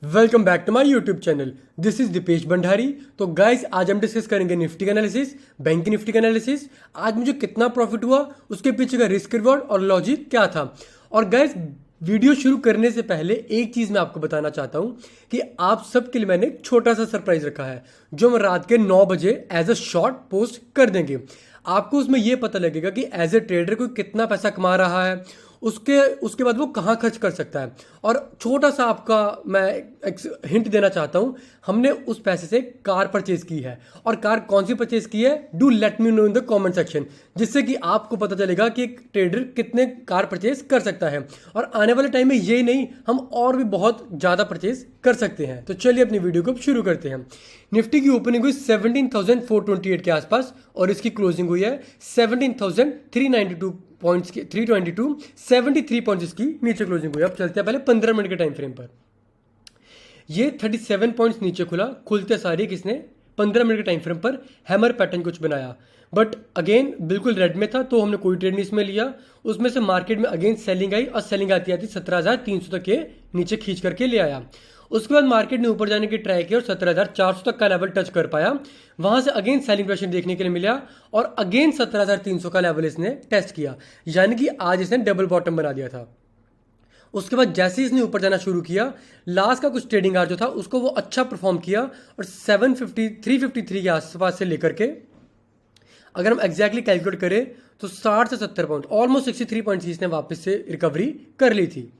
Welcome back to my YouTube channel. This is Dipesh Bhandari. तो guys आज हम डिस्कस करेंगे निफ्टी का एनालिसिस, बैंक की निफ्टी का एनालिसिस। आज मुझे कितना प्रॉफिट हुआ, उसके पीछे का रिस्क रिवॉर्ड और लॉजिक क्या था। और गाइस वीडियो शुरू करने से पहले एक चीज मैं आपको बताना चाहता हूं कि आप सबके लिए मैंने एक छोटा सा सरप्राइज रखा है जो हम रात के 9 बजे एज अ शॉर्ट पोस्ट कर देंगे। आपको उसमें यह पता लगेगा कि एज ए ट्रेडर कोई कितना पैसा कमा रहा है, उसके उसके बाद वो कहाँ खर्च कर सकता है। और छोटा सा आपका मैं एक हिंट देना चाहता हूँ, हमने उस पैसे से कार परचेज की है। और कार कौन सी परचेज की है, do let me know in the comment section, जिससे कि आपको पता चलेगा कि एक ट्रेडर कितने कार परचेज कर सकता है। और आने वाले टाइम में ये नहीं, हम और भी बहुत ज़्यादा परचेज कर सकते हैं। तो चलिए अपनी वीडियो को शुरू करते हैं। निफ्टी की ओपनिंग हुई 17,428 के आसपास और इसकी क्लोजिंग हुई है 17,392 पॉइंट्स की, 322 73 पॉइंट्स इसकी नीचे क्लोजिंग हुई। अब चलते हैं पहले 15 मिनट के टाइम फ्रेम पर। ये 37 पॉइंट्स नीचे खुला, खुलते सारी किसने 15 मिनट के टाइम फ्रेम पर हैमर पैटर्न कुछ बनाया, बट अगेन बिल्कुल रेड में था तो हमने कोई ट्रेड नहीं इसमें लिया। उसमें से मार्केट में अगेन सेलिंग आई और सेलिंग आती आती 17,300 तक के नीचे खींच करके ले आया। उसके बाद मार्केट ने ऊपर जाने की ट्राई की और 17,400 तक का लेवल टच कर पाया। वहां से अगेन सेलिंग प्रेशर देखने के लिए मिला और अगेन 17,300 का लेवल इसने टेस्ट किया, यानी कि आज इसने डबल बॉटम बना दिया था। उसके बाद जैसे ही इसने ऊपर जाना शुरू किया, लास्ट का कुछ ट्रेडिंग आवर जो था उसको वो अच्छा परफॉर्म किया और 353 के आसपास से लेकर के अगर हम एग्जैक्टली कैलकुलेट करें तो 60 से 70 पॉइंट, ऑलमोस्ट 63 पॉइंट की इसने वापस से रिकवरी कर ली थी।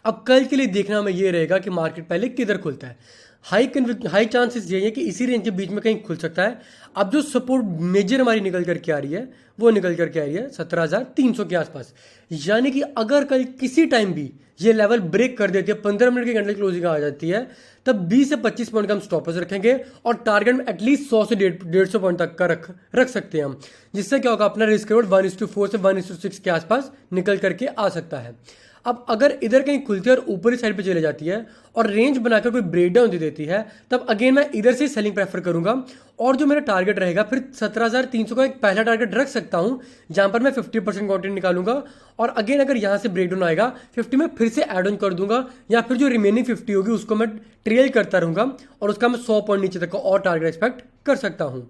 अब कल के लिए देखना हमें ये रहेगा कि मार्केट पहले किधर खुलता है। हाई चांसेस ये है कि इसी रेंज के बीच में कहीं खुल सकता है। अब जो सपोर्ट मेजर हमारी निकल करके आ रही है वो निकल करके आ रही है 17,300 के आसपास, यानी कि अगर कल किसी टाइम भी ये लेवल ब्रेक कर देती है, 15 मिनट के कैंडल क्लोजिंग आ जाती है, तब 20 से 25 पॉइंट का हम स्टॉपर्स रखेंगे और टारगेट में एटलीस्ट 100 से 150 पॉइंट तक का रख सकते हैं हम। जिससे क्या होगा, अपना रिस्क रिवॉर्ड 1:4 से 1:6 के आसपास निकल करके आ सकता है। अब अगर इधर कहीं खुलती है और ऊपरी साइड पे चले जाती है और रेंज बनाकर कोई ब्रेक डाउन दे देती है, तब अगेन मैं इधर से सेलिंग प्रेफर करूंगा। और जो मेरा टारगेट रहेगा फिर 17,300 का एक पहला टारगेट रख सकता हूं, जहां पर मैं 50% क्वांटिटी निकालूंगा। और अगेन अगर यहां से ब्रेक डाउन आएगा 50 में फिर से एड ऑन कर दूंगा, या फिर जो रिमेनिंग 50 होगी उसको मैं ट्रेल करता रहूंगा और उसका मैं 100 पॉइंट नीचे तक का और टारगेट एक्सपेक्ट कर सकता हूं।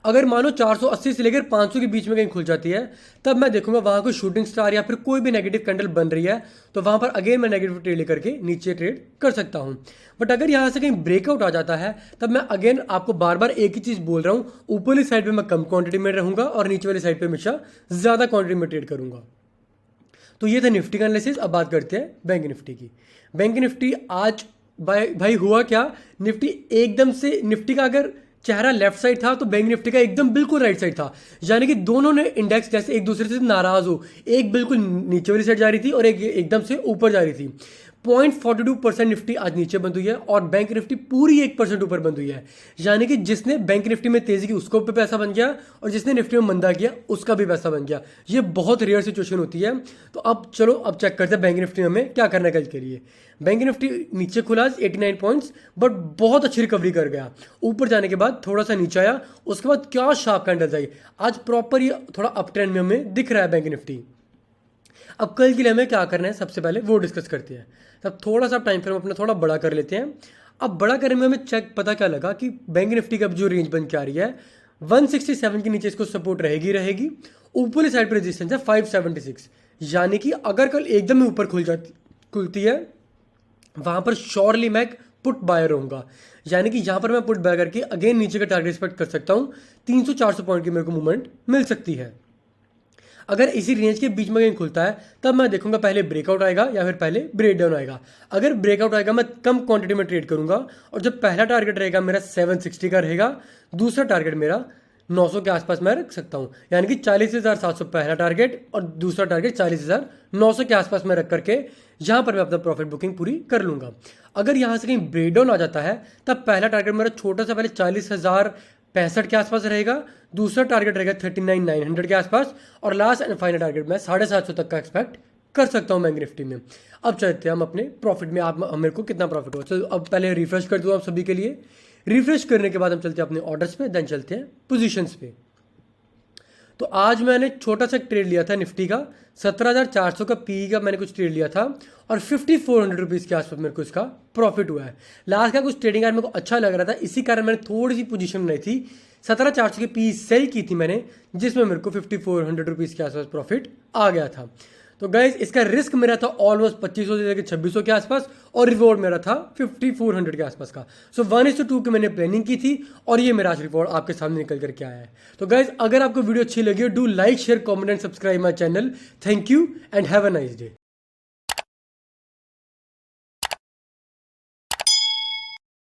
अगर मानो 480 से लेकर 500 के बीच में कहीं खुल जाती है, तब मैं देखूंगा वहां कोई शूटिंग स्टार या फिर कोई भी नेगेटिव कैंडल बन रही है, तो वहां पर अगेन मैं नेगेटिव ट्रेड लेकर के नीचे ट्रेड कर सकता हूं। बट अगर यहां से कहीं ब्रेकआउट आ जाता है, तब मैं अगेन आपको बार बार एक ही चीज बोल रहा हूं, ऊपरली साइड पे मैं कम क्वांटिटी में रहूंगा और नीचे वाली साइड पे हमेशा ज्यादा क्वांटिटी में ट्रेड करूंगा। तो ये था निफ्टी का एनालिसिस। अब बात करते हैं बैंक निफ्टी की। बैंक निफ्टी आज भाई हुआ क्या, निफ्टी एकदम से, निफ्टी का अगर चेहरा लेफ्ट साइड था तो बैंक निफ्टी का एकदम बिल्कुल राइट साइड था, यानी कि दोनों ने इंडेक्स जैसे एक दूसरे से नाराज हो, एक बिल्कुल नीचे वाली साइड जा रही थी और एक एकदम से ऊपर जा रही थी। 0.42% निफ्टी आज नीचे बंद हुई है और बैंक निफ्टी पूरी 1% ऊपर बंद हुई है, यानी कि जिसने बैंक निफ्टी में तेजी की उसको भी पैसा बन गया और जिसने निफ्टी में मंदा किया उसका भी पैसा बन गया। ये बहुत रेयर सिचुएशन होती है। तो अब चलो अब चेक करते हैं बैंक निफ्टी में हमें क्या करना है कल के लिए। बैंक निफ्टी नीचे खुला 89 पॉइंट्स, बट बहुत अच्छी रिकवरी कर गया। ऊपर जाने के बाद थोड़ा सा नीचे आया, उसके बाद क्या शार्प कैंडल्स आई। आज प्रॉपर ये थोड़ा अप ट्रेंड में हमें दिख रहा है बैंक निफ्टी। अब कल के लिए हमें क्या करना है, सबसे पहले वो डिस्कस करते हैं। तब थोड़ा सा टाइम फ्रेम अपना थोड़ा बड़ा कर लेते हैं। अब बड़ा करने में हमें चेक पता क्या लगा कि बैंक निफ्टी का जो रेंज बन के आ रही है 167 के नीचे इसको सपोर्ट रहेगी। ऊपरली साइड पर रेजिस्टेंस है 576, यानी कि अगर कल एकदम ही ऊपर खुलती है वहां पर श्योरली मैं पुट बायर रहूंगा, यानी कि यहां पर मैं पुट बाय करके अगेन नीचे का टारगेट एक्सपेक्ट कर सकता हूं। 300-400 पॉइंट की मेरे को मूवमेंट मिल सकती है। अगर इसी रेंज के बीच में कहीं खुलता है तब मैं देखूंगा पहले ब्रेकआउट आएगा या फिर पहले ब्रेक डाउन आएगा। अगर ब्रेकआउट आएगा मैं कम क्वांटिटी में ट्रेड करूंगा और जब पहला टारगेट रहेगा मेरा 760 का रहेगा, दूसरा टारगेट मेरा 900 के आसपास मैं रख सकता हूं, यानी कि 40,700 पहला टारगेट और दूसरा टारगेट 40,900 के आसपास मैं रख करके यहां पर मैं अपना प्रॉफिट बुकिंग पूरी कर लूंगा। अगर यहां से कहीं ब्रेक डाउन आ जाता है तब पहला टारगेट मेरा छोटा सा पहले 40,065 के आसपास रहेगा, दूसरा टारगेट रहेगा 39,900 के आसपास और लास्ट एंड फाइनल टारगेट मैं 750 तक का एक्सपेक्ट कर सकता हूं बैंक निफ्टी में। अब चलते हैं हम अपने प्रॉफिट में। आप मेरे को कितना प्रॉफिट हुआ, चलो अब पहले रिफ्रेश कर दूँ आप सभी के लिए। रिफ्रेश करने के बाद हम चलते हैं अपने ऑर्डर्स पे, देन चलते हैं पोजीशंस पे। तो आज मैंने छोटा सा ट्रेड लिया था निफ्टी का, 17,400 का पी का मैंने कुछ ट्रेड लिया था और 5,400 रुपीज़ के आसपास मेरे को इसका प्रॉफिट हुआ है। लास्ट का कुछ ट्रेडिंग आज मेरे को अच्छा लग रहा था, इसी कारण मैंने थोड़ी सी पोजीशन बनाई थी, 17,400 के पी सेल की थी मैंने, जिसमें मेरे को 5,400 रुपीज़ के आसपास प्रॉफिट आ गया था। तो गाइज इसका रिस्क मेरा था ऑलमोस्ट 2,500 से लेकर 2,600 के आसपास और रिवॉर्ड मेरा था 5,400 के आसपास का। सो 1:2 की मैंने प्लानिंग की थी और ये मेरा आज रिवॉर्ड आपके सामने निकल करके आया है। तो गाइज अगर आपको वीडियो अच्छी लगी हो, do like share comment and subscribe my channel. Thank you and have a nice day.